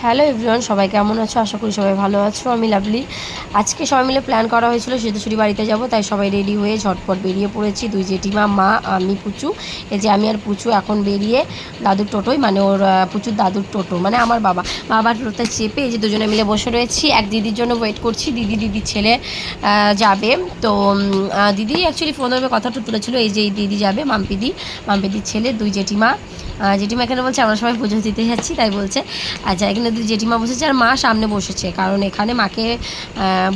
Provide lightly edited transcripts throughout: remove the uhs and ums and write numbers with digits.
Hello everyone, সবাই কেমন আছো? আশা করি সবাই ভালো আছো। আমি লাভলি। আজকে সবাই মিলে প্ল্যান করা হয়েছিল সিদ্ধেশ্বরী বাড়িতে যাব, তাই সবাই রেডি হয়ে ঝটপট বেরিয়ে পড়েছি। দুই জেঠিমা, মা, আমি, পুচু। এই যে আমি আর পুচু এখন বেরিয়ে দাদুর টোটোয়, মানে ওর পুচুর দাদুর টোটো, মানে আমার বাবার টোটোতে চেপে এই যে দুজনে মিলে বসে রয়েছি। এক দিদির জন্য ওয়েট করছি। দিদির ছেলে যাবে। তো দিদি অ্যাকচুয়ালি ফোন ধরে কথাটা তুলেছিল, এই যে এই দিদি যাবে, মাম্পিদির ছেলে। দুই জেঠিমা এখানে বলছে আমরা সবাই পুজো দিতে যাচ্ছি, তাই বলছে। আচ্ছা, এখানে দুই জেঠিমা বসেছে আর মা সামনে বসেছে, কারণ এখানে মাকে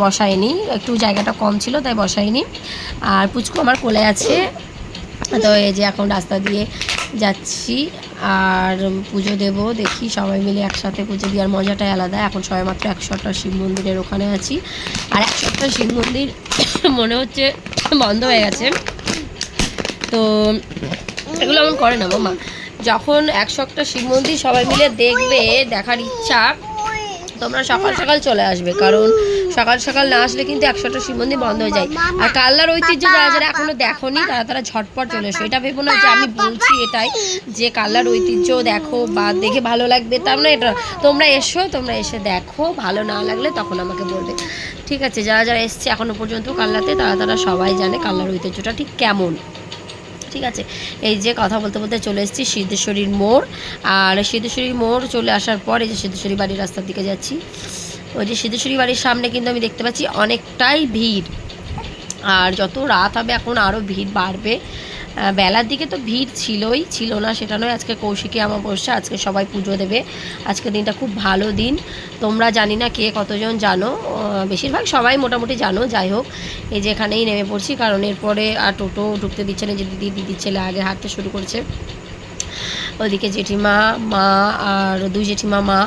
বসায়নি, একটু জায়গাটা কম ছিল তাই বসায়নি। আর পুচকু আমার কোলে আছে। তো এই যে এখন রাস্তা দিয়ে যাচ্ছি আর পুজো দেব। দেখি সবাই মিলে একসাথে পুজো দেওয়ার মজাটাই আলাদা। এখন সবাই মাত্র 100টা শিব মন্দিরের ওখানে আছি, আর 100টা শিব মন্দির মনে হচ্ছে বন্ধ হয়ে গেছে। তো এগুলো এমন করে না মামা, যখন 100টা শিব মন্দির সবাই মিলে দেখবে, দেখার ইচ্ছা, তোমরা সকাল সকাল চলে আসবে, কারণ সকাল সকাল না আসলে কিন্তু 100টা শিব মন্দির বন্ধ হয়ে যায়। আর কাল্লার ঐতিহ্য যারা যারা এখনো দেখোনি তারা ঝটপট চলে এসো। এটা ভেবো না যে আমি বলছি এটাই যে কাল্লার ঐতিহ্য দেখো বা দেখে ভালো লাগবে, তার না এটা। তোমরা এসে দেখো, ভালো না লাগলে তখন আমাকে বলবে, ঠিক আছে? যারা যারা এসছে এখনো পর্যন্ত কাল্লাতে, তারা সবাই জানে কাল্লার ঐতিহ্যটা ঠিক কেমন। ঠিক আছে, এই যে কথা বলতে বলতে চলে এসেছি সিদ্ধেশ্বরীর মোড়। আর সিদ্ধেশ্বরীর মোড় চলে আসার পর এই যে সিদ্ধেশ্বরী বাড়ির রাস্তার দিকে যাচ্ছি। ওই যে সিদ্ধেশ্বরী বাড়ির সামনে কিন্তু আমি দেখতে পাচ্ছি অনেকটাই ভিড়, আর যত রাত হবে এখন আরও ভিড় বাড়বে। বেলার দিকে তো ভিড় ছিল না সেটা নয়, আজকে কৌশিকী অমাবস্যা, আজকে সবাই পুজো দেবে। আজকের দিনটা খুব ভালো দিন। তোমরা জানি না কে কতজন জানো, বেশিরভাগ সবাই মোটামুটি জানো। যাই হোক, এই যে এখানেই নেমে পড়ছি, কারণ এরপরে আর টোটো ঢুকতে দিচ্ছে না। যে দিদির ছেলে আগে হাঁটতে শুরু করেছে। ওইদিকে জেঠিমা, মা আর দুই জেঠিমা, মা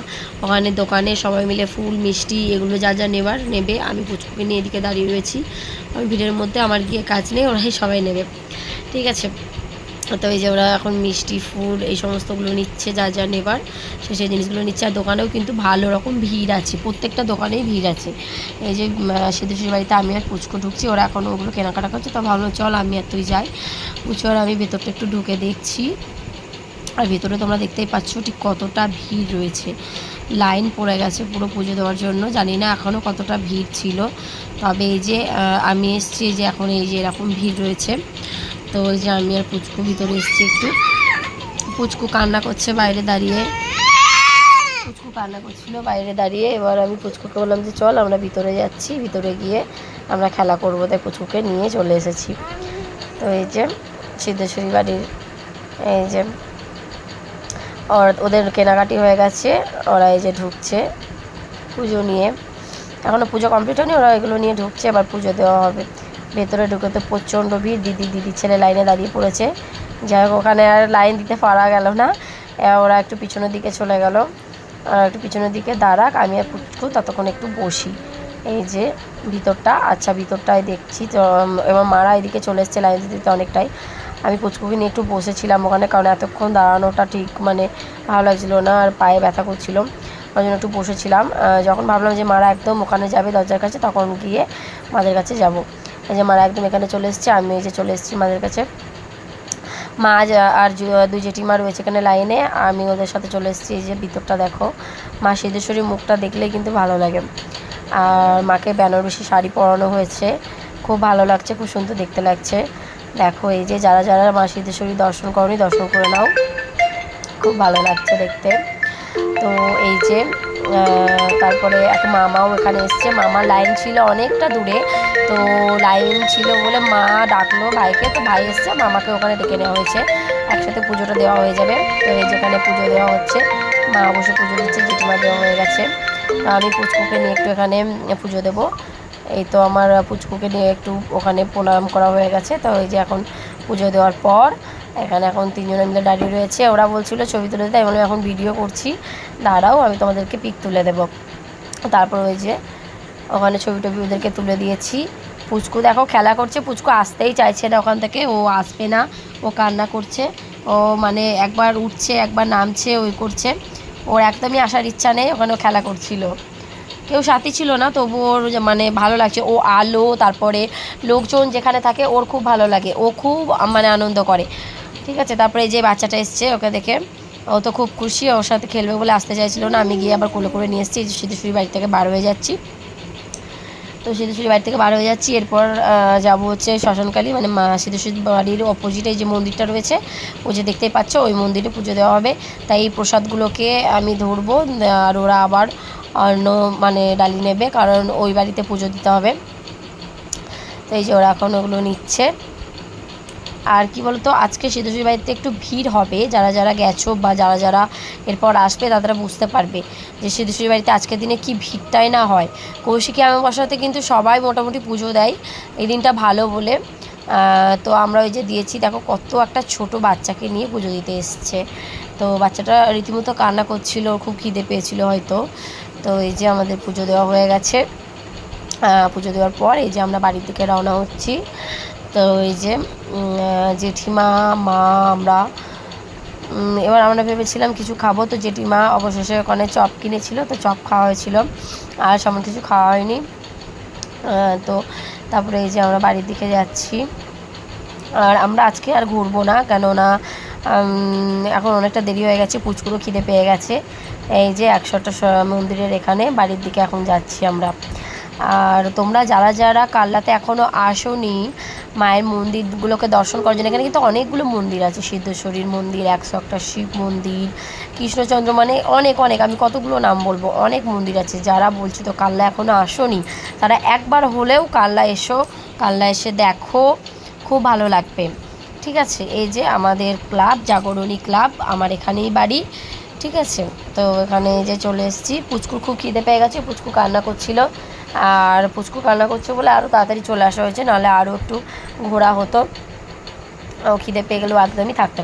ওখানে দোকানে সবাই মিলে ফুল মিষ্টি এগুলো যা যা নেবার নেবে। আমি পুচকুকে নিয়ে এদিকে দাঁড়িয়ে রয়েছি। আমি ভিড়ের মধ্যে, আমার গিয়ে কাজ নেই, ওরাই সবাই নেবে। ঠিক আছে, তো এই যে ওরা এখন মিষ্টি ফুল এই সমস্তগুলো নিচ্ছে, যা যা নেবার সেই জিনিসগুলো নিচ্ছে। আর দোকানেও কিন্তু ভালো রকম ভিড় আছে, প্রত্যেকটা দোকানেই ভিড় আছে। এই যে সিদ্ধেশ্বরী বাড়িতে আমি আর পুচকু ঢুকছি, ওরা এখন ওগুলো কেনাকাটা করছে। তো ভাবলাম চল আমি আর তুই যাই। পুচু আর আমি ভেতরটা একটু ঢুকে দেখছি। আর ভেতরে তোমরা দেখতেই পাচ্ছ ঠিক কতটা ভিড় রয়েছে। লাইন পড়ে গেছে পুরো পুজো দেওয়ার জন্য। জানি না এখনও কতটা ভিড় ছিল, তবে এই যে আমি এসছি, যে এখন এই যে এরকম ভিড় রয়েছে। তো ওই যে আমি আর পুচকু ভিতরে এসেছি একটু। পুচকু কান্না করছে বাইরে দাঁড়িয়ে, বাইরে দাঁড়িয়ে। এবার আমি পুচকুকে বললাম যে চল আমরা ভিতরে যাচ্ছি, ভিতরে গিয়ে আমরা খেলা করবো, তাই পুচকুকে নিয়ে চলে এসেছি। তো এই যে সিদ্ধেশ্বরী বাড়ির, এই যে ওদের কেনাকাটি হয়ে গেছে, ওরা এই যে ঢুকছে পুজো নিয়ে। এখনও পুজো কমপ্লিট হয়নি, ওরা এগুলো নিয়ে ঢুকছে, এবার পুজো দেওয়া হবে। ভেতরে ঢুকে তো প্রচণ্ড ভিড়। দিদির ছেলে লাইনে দাঁড়িয়ে পড়েছে। যাই হোক, ওখানে আর লাইন দিতে পারা গেল না, ওরা একটু পিছনের দিকে চলে গেল। একটু পিছনের দিকে দাঁড়াক, আমি আর পুচকু ততক্ষণ একটু বসি। এই যে ভিতরটা, আচ্ছা ভিতরটাই দেখছি। তো এবং মারা এদিকে চলে এসছে লাইন দিতে অনেকটাই। আমি পুচকুকে নিয়ে একটু বসেছিলাম ওখানে, কারণ এতক্ষণ দাঁড়ানোটা ঠিক মানে ভালো লাগছিলো না, আর পায়ে ব্যথা করছিলো, ওই জন্য একটু বসেছিলাম। যখন ভাবলাম যে মারা একদম ওখানে যাবে দরজার কাছে, তখন গিয়ে মাদের কাছে যাব। এই যে মারা একদম এখানে চলে এসছে, আমি এই যে চলে এসেছি মাদের কাছে। মা আর দুই জেঠিমা রয়েছে এখানে লাইনে, আমি ওদের সাথে চলে এসেছি। এই যে ভিতরটা দেখো, মা সিদ্ধেশ্বরীর মুখটা দেখলেই কিন্তু ভালো লাগে। আর মাকে বেনারসি শাড়ি পরানো হয়েছে, খুব ভালো লাগছে, খুব সুন্দর দেখতে লাগছে। দেখো এই যে যারা যারা মা সিদ্ধেশ্বরী দর্শন করনি, দর্শন করে নাও, খুব ভালো লাগছে দেখতে। তো এই যে তারপরে এক মামাও এখানে এসছে। মামা লাইন ছিল অনেকটা দূরে, তো লাইন ছিল বলে মা ডাকলো ভাইকে, তো ভাই এসছে, মামাকে ওখানে ডেকে নেওয়া হয়েছে, একসাথে পুজোটা দেওয়া হয়ে যাবে। তো এই যেখানে পুজো দেওয়া হচ্ছে, মা অবশ্য পুজো দিচ্ছে, জেঠিমা দেওয়া হয়ে গেছে। তো আমি পুচকুকে নিয়ে একটু এখানে পুজো দেবো। এই তো আমার পুচকুকে নিয়ে একটু ওখানে প্রণাম করা হয়ে গেছে। তো এই যে এখন পুজো দেওয়ার পর এখানে এখন তিনজনে মিলে দাঁড়িয়ে রয়েছে। ওরা বলছিল ছবি তুলে দিতে, আমি এখন ভিডিও করছি, দাঁড়াও আমি তোমাদেরকে পিক তুলে দেবো। তারপর ওই যে ওখানে ছবি টবি ওদেরকে তুলে দিয়েছি। পুচকু দেখো খেলা করছে, পুচকু আসতেই চাইছে না ওখান থেকে, ও আসবে না, ও কান্না করছে। ও মানে একবার উঠছে একবার নামছে, ওই করছে, ওর একদমই আসার ইচ্ছা নেই। ওখানে খেলা করছিল, কেউ সাথী ছিল না, তবু ওর মানে ভালো লাগছে। ও আলো, তারপরে লোকজন যেখানে থাকে ওর খুব ভালো লাগে, ও খুব মানে আনন্দ করে। ঠিক আছে, তারপরে এই যে বাচ্চাটা এসছে, ওকে দেখে ও তো খুব খুশি, ওর সাথে খেলবে বলে আসতে চাইছিল না, আমি গিয়ে আবার কোলে করে নিয়ে এসেছি। সিদ্ধেশ্বরী বাড়ি থেকে বার হয়ে যাচ্ছি। তো সিদ্ধেশ্বরী বাড়ি থেকে বার হয়ে যাচ্ছি, এরপর যাবো হচ্ছে শ্মশানকালী, মানে মা সিদ্ধেশ্বরী বাড়ির অপোজিটে যে মন্দিরটা রয়েছে, ওই যে দেখতেই পাচ্ছ, ওই মন্দিরে পুজো দেওয়া হবে। তাই এই প্রসাদগুলোকে আমি ধরবো, আর ওরা আবার অন্য মানে ডালি নেবে, কারণ ওই বাড়িতে পুজো দিতে হবে। তো এই যে ওরা এখন ওগুলো নিচ্ছে। আর কি বলতো, আজকে সিদ্ধেশ্বরী বাড়িতে একটু ভিড় হবে, যারা যারা গেছো বা যারা যারা এরপর আসবে তারা বুঝতে পারবে যে সিদ্ধেশ্বরী বাড়িতে আজকের দিনে কি ভিড়টাই না হয়। কৌশিকী অমাবস্যাতে কিন্তু সবাই মোটামুটি পুজো দেয় এই দিনটা ভালো বলে। তো আমরা ওই যে দিয়েছি, দেখো কত একটা ছোট বাচ্চাকে নিয়ে পুজো দিতে এসছে। তো বাচ্চাটা রীতিমতো কান্না করছিল, খুব খিদে পেয়েছিল হয়তো। তো এই যে আমাদের পুজো দেওয়া হয়ে গেছে। পুজো দেওয়ার পর এই যে আমরা বাড়ির দিকে রওনা হচ্ছি। তো এই যে জেঠিমা, মা, আমরা এবার আমরা ভেবেছিলাম কিছু খাবো, তো জেঠিমা অবশেষে ওখানে চপ কিনেছিল, তো চপ খাওয়া হয়েছিল, আর সেমন কিছু খাওয়া হয়নি। তো তারপরে এই যে আমরা বাড়ির দিকে যাচ্ছি। আর আমরা আজকে আর ঘুরবো না, কেননা এখন অনেকটা দেরি হয়ে গেছে, পুচকুরও খিদে পেয়ে গেছে। এই যে 100টা মন্দিরের এখানে বাড়ির দিকে এখন যাচ্ছি আমরা। আর তোমরা যারা যারা কাল্লাতে এখনও আসোনি মায়ের মন্দিরগুলোকে দর্শন করার জন্য, এখানে কিন্তু অনেকগুলো মন্দির আছে, সিদ্ধেশ্বরীর মন্দির, 101টা শিব মন্দির, কৃষ্ণচন্দ্র, মানে অনেক অনেক, আমি কতগুলো নাম বলবো, অনেক মন্দির আছে। যারা বলছি তো কাল্লা এখনও আসোনি, তারা একবার হলেও কাল্লা এসো, কাল্লা এসে দেখো, খুব ভালো লাগবে। ঠিক আছে, এই যে আমাদের ক্লাব, জাগরণী ক্লাব, আমার এখানেই বাড়ি। ঠিক আছে, তো এখানে যে চলে এসেছি। পুচকুর খুব খিদে পেয়ে গেছে, পুচকু কান্না করছিল, আর পুচকু কান্না করছে বলে আরও তাড়াতাড়ি চলে আসা হয়েছে, নাহলে আরও একটু ঘোরা হতো। ও খিদে পেয়ে গেলেও একদমই থাকতে